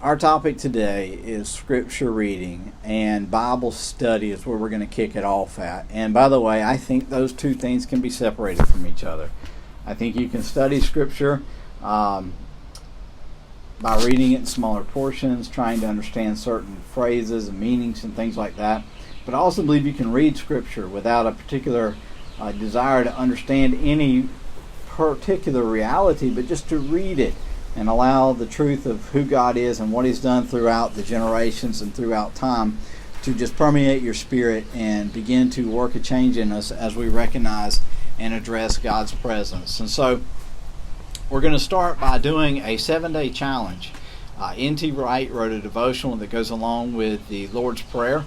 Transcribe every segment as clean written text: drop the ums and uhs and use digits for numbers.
Our topic today is scripture reading, and Bible study is where we're going to kick it off at. And by the way, I think those two things can be separated from each other. I think you can study scripture by reading it in smaller portions, trying to understand certain phrases and meanings and things like that. But I also believe you can read scripture without a particular desire to understand any particular reality, but just to read it and allow the truth of who God is and what He's done throughout the generations and throughout time to just permeate your spirit and begin to work a change in us as we recognize and address God's presence. And so we're going to start by doing a 7-day challenge. N.T. Wright wrote a devotional that goes along with the Lord's Prayer.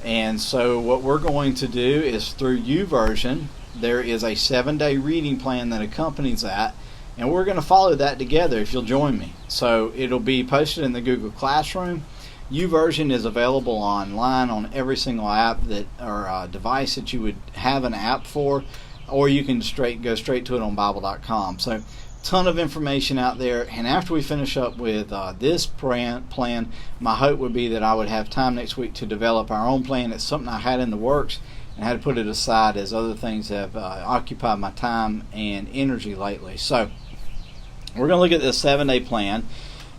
And so what we're going to do is through YouVersion, there is a 7-day reading plan that accompanies that. And we're going to follow that together if you'll join me. So it'll be posted in the Google Classroom. YouVersion is available online on every single app that or device that you would have an app for, or you can go straight to it on Bible.com. So ton of information out there. And after we finish up with this plan, my hope would be that I would have time next week to develop our own plan. It's something I had in the works and had to put it aside as other things have occupied my time and energy lately. So we're going to look at this 7-day plan,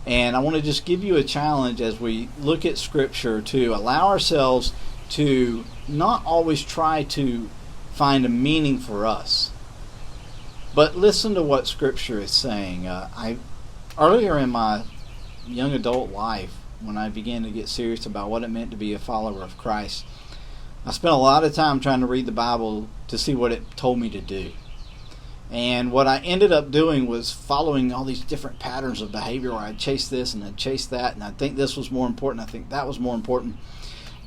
and I want to just give you a challenge as we look at Scripture to allow ourselves to not always try to find a meaning for us, but listen to what Scripture is saying. Earlier in my young adult life, when I began to get serious about what it meant to be a follower of Christ, I spent a lot of time trying to read the Bible to see what it told me to do. And what I ended up doing was following all these different patterns of behavior where I'd chase this and I'd chase that, and I think this was more important, I think that was more important.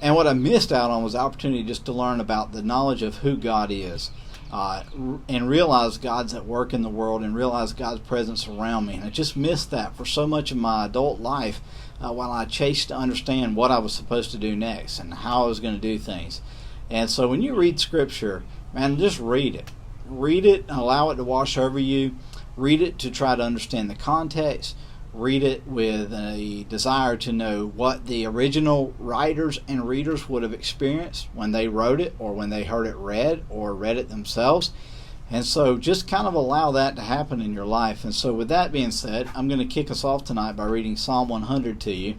And what I missed out on was the opportunity just to learn about the knowledge of who God is, and realize God's at work in the world and realize God's presence around me. And I just missed that for so much of my adult life while I chased to understand what I was supposed to do next and how I was going to do things. And so when you read Scripture, man, just read it. Read it and allow it to wash over you. Read it to try to understand the context. Read it with a desire to know what the original writers and readers would have experienced when they wrote it or when they heard it read or read it themselves. And so just kind of allow that to happen in your life. And so with that being said, I'm going to kick us off tonight by reading Psalm 100 to you.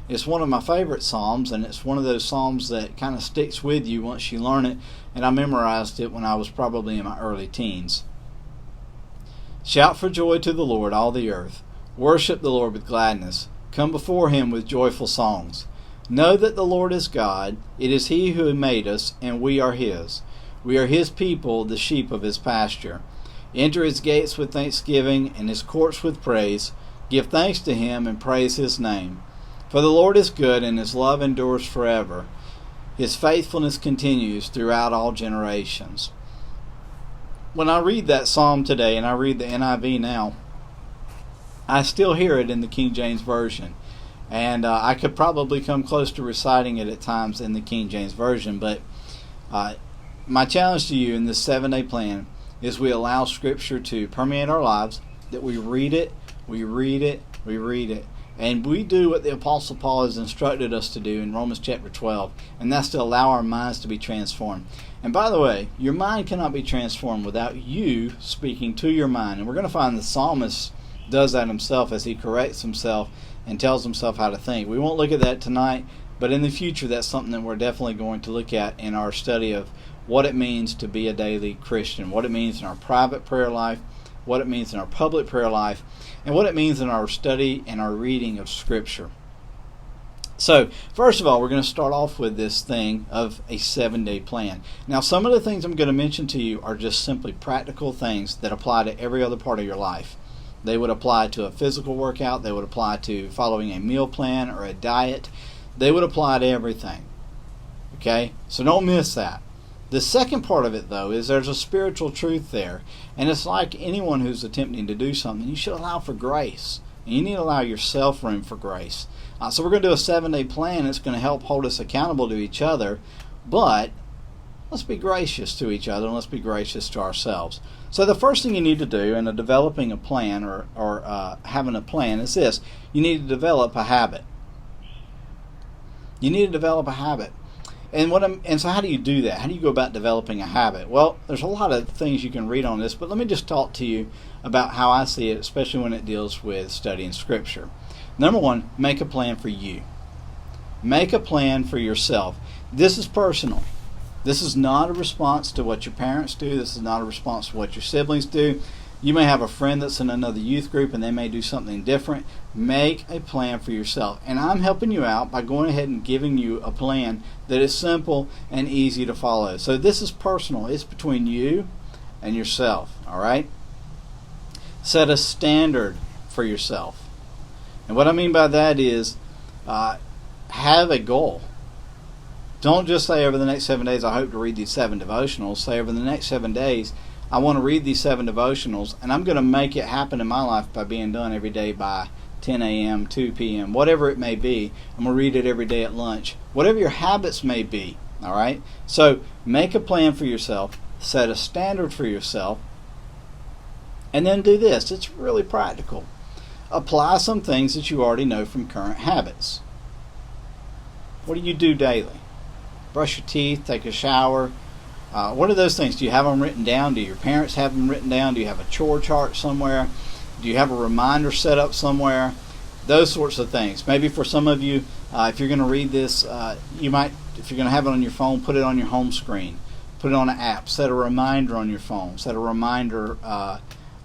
It's one of my favorite psalms, and it's one of those psalms that kind of sticks with you once you learn it, and I memorized it when I was probably in my early teens. Shout for joy to the Lord, all the earth. Worship the Lord with gladness. Come before Him with joyful songs. Know that the Lord is God. It is He who made us, and we are His. We are His people, the sheep of His pasture. Enter His gates with thanksgiving, and His courts with praise. Give thanks to Him, and praise His name. For the Lord is good, and His love endures forever. His faithfulness continues throughout all generations. When I read that psalm today, and I read the NIV now, I still hear it in the King James Version. And I could probably come close to reciting it at times in the King James Version. But my challenge to you in this 7-day plan is we allow Scripture to permeate our lives, that we read it, we read it, we read it. And we do what the Apostle Paul has instructed us to do in Romans chapter 12, and that's to allow our minds to be transformed. And by the way, your mind cannot be transformed without you speaking to your mind. And we're going to find the psalmist does that himself as he corrects himself and tells himself how to think. We won't look at that tonight, but in the future that's something that we're definitely going to look at in our study of what it means to be a daily Christian, what it means in our private prayer life, what it means in our public prayer life, and what it means in our study and our reading of Scripture. So, first of all, we're going to start off with this thing of a 7-day plan. Now, some of the things I'm going to mention to you are just simply practical things that apply to every other part of your life. They would apply to a physical workout. They would apply to following a meal plan or a diet. They would apply to everything. Okay? So don't miss that. The second part of it, though, is there's a spiritual truth there. And it's like anyone who's attempting to do something, you should allow for grace. And you need to allow yourself room for grace. So we're going to do a 7-day plan. It's going to help hold us accountable to each other. But let's be gracious to each other and let's be gracious to ourselves. So the first thing you need to do in developing a plan or having a plan is this. You need to develop a habit. You need to develop a habit. And so how do you do that? How do you go about developing a habit? Well, there's a lot of things you can read on this, but let me just talk to you about how I see it, especially when it deals with studying Scripture. Number one, make a plan for you. Make a plan for yourself. This is personal. This is not a response to what your parents do. This is not a response to what your siblings do. You may have a friend that's in another youth group and they may do something different. Make a plan for yourself. And I'm helping you out by going ahead and giving you a plan that is simple and easy to follow. So this is personal. It's between you and yourself. All right? Set a standard for yourself. And what I mean by that is have a goal. Don't just say over the next 7 days, I hope to read these 7 devotionals. Say over the next 7 days, I want to read these 7 devotionals, and I'm going to make it happen in my life by being done every day by 10 a.m., 2 p.m., whatever it may be. I'm going to read it every day at lunch. Whatever your habits may be, all right? So make a plan for yourself, set a standard for yourself, and then do this. It's really practical. Apply some things that you already know from current habits. What do you do daily? Brush your teeth, take a shower. What are those things? Do you have them written down? Do your parents have them written down? Do you have a chore chart somewhere? Do you have a reminder set up somewhere? Those sorts of things. Maybe for some of you, if you're going to read this, you might, if you're going to have it on your phone, put it on your home screen. Put it on an app. Set a reminder on your phone. Set a reminder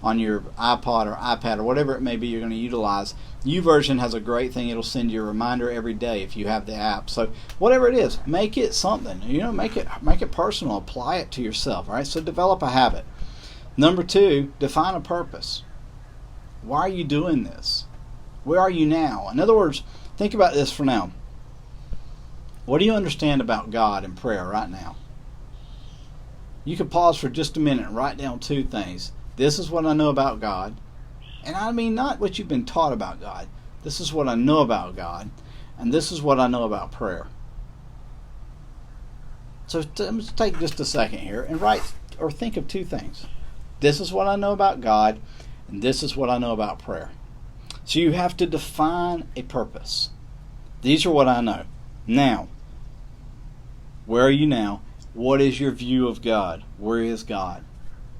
on your iPod or iPad or whatever it may be you're going to utilize. YouVersion has a great thing. It'll send you a reminder every day if you have the app. So whatever it is, make it something. Make it personal. Apply it to yourself. All right. So develop a habit. Number 2, define a purpose. Why are you doing this? Where are you now? In other words, think about this for now. What do you understand about God and prayer right now? You could pause for just a minute and write down 2 things. This is what I know about God. And I mean not what you've been taught about God. This is what I know about God. And this is what I know about prayer. So let's take just a second here and write or think of 2 things. This is what I know about God. And this is what I know about prayer. So you have to define a purpose. These are what I know. Now, where are you now? What is your view of God? Where is God?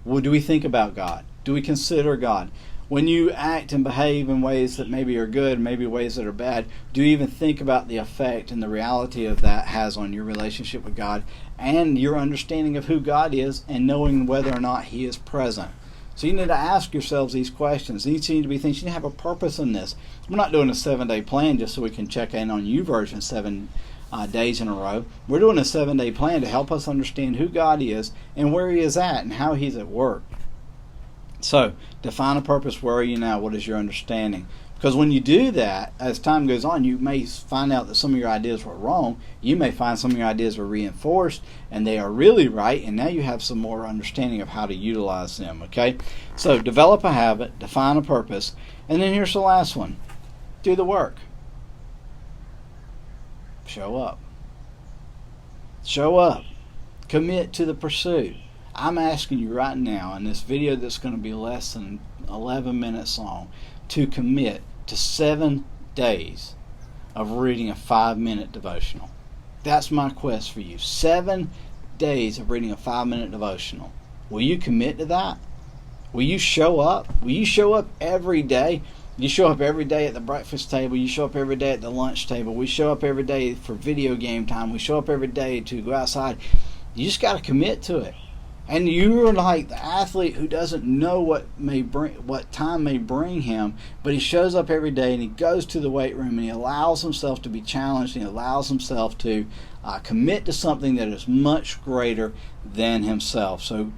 What do we think about God? Do we consider God? When you act and behave in ways that maybe are good, maybe ways that are bad, do you even think about the effect and the reality of that has on your relationship with God and your understanding of who God is and knowing whether or not He is present? So you need to ask yourselves these questions. These need to be things. You need to have a purpose in this. We're not doing a 7-day plan just so we can check in on YouVersion 7 days in a row. We're doing a 7-day plan to help us understand who God is and where He is at and how He's at work. So, define a purpose. Where are you now? What is your understanding? Because when you do that, as time goes on, you may find out that some of your ideas were wrong. You may find some of your ideas were reinforced, and they are really right, and now you have some more understanding of how to utilize them, okay? So, develop a habit, define a purpose, and then here's the last one. Do the work. Show up. Show up. Commit to the pursuit. I'm asking you right now in this video that's going to be less than 11 minutes long to commit to 7 days of reading a 5-minute devotional. That's my quest for you. 7 days of reading a 5-minute devotional. Will you commit to that? Will you show up? Will you show up every day? You show up every day at the breakfast table. You show up every day at the lunch table. We show up every day for video game time. We show up every day to go outside. You just got to commit to it. And you're like the athlete who doesn't know what time may bring him, but he shows up every day and he goes to the weight room and he allows himself to be challenged and he allows himself to commit to something that is much greater than himself. So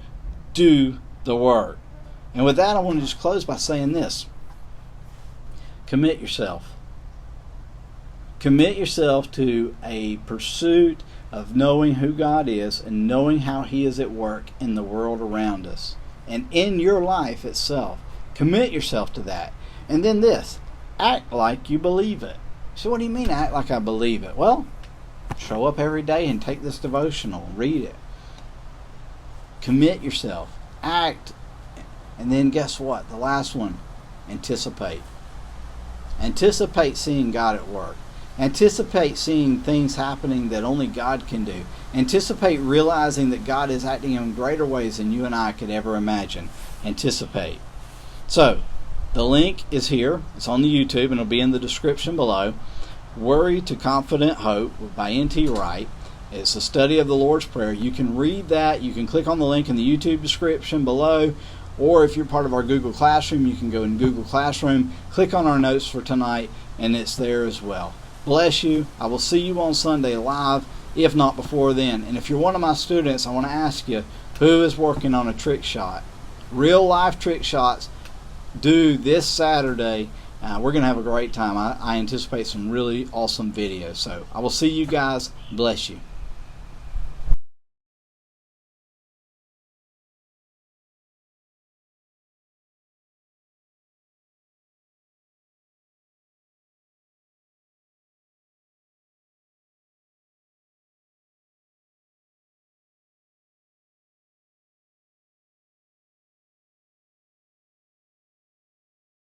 do the work. And with that, I want to just close by saying this. Commit yourself. Commit yourself to a pursuit of knowing who God is and knowing how He is at work in the world around us and in your life itself. Commit yourself to that. And then this, act like you believe it. So what do you mean act like I believe it? Well, show up every day and take this devotional, read it. Commit yourself. Act. And then guess what? The last one, anticipate. Anticipate seeing God at work. Anticipate seeing things happening that only God can do. Anticipate realizing that God is acting in greater ways than you and I could ever imagine. Anticipate. So, the link is here. It's on the YouTube and it'll be in the description below. Worry to Confident Hope by N.T. Wright. It's a study of the Lord's Prayer. You can read that. You can click on the link in the YouTube description below. Or if you're part of our Google Classroom, you can go in Google Classroom, click on our notes for tonight, and it's there as well. Bless you. I will see you on Sunday live, if not before then. And if you're one of my students, I want to ask you, who is working on a trick shot? Real life trick shots due this Saturday. We're going to have a great time. I anticipate some really awesome videos. So I will see you guys. Bless you.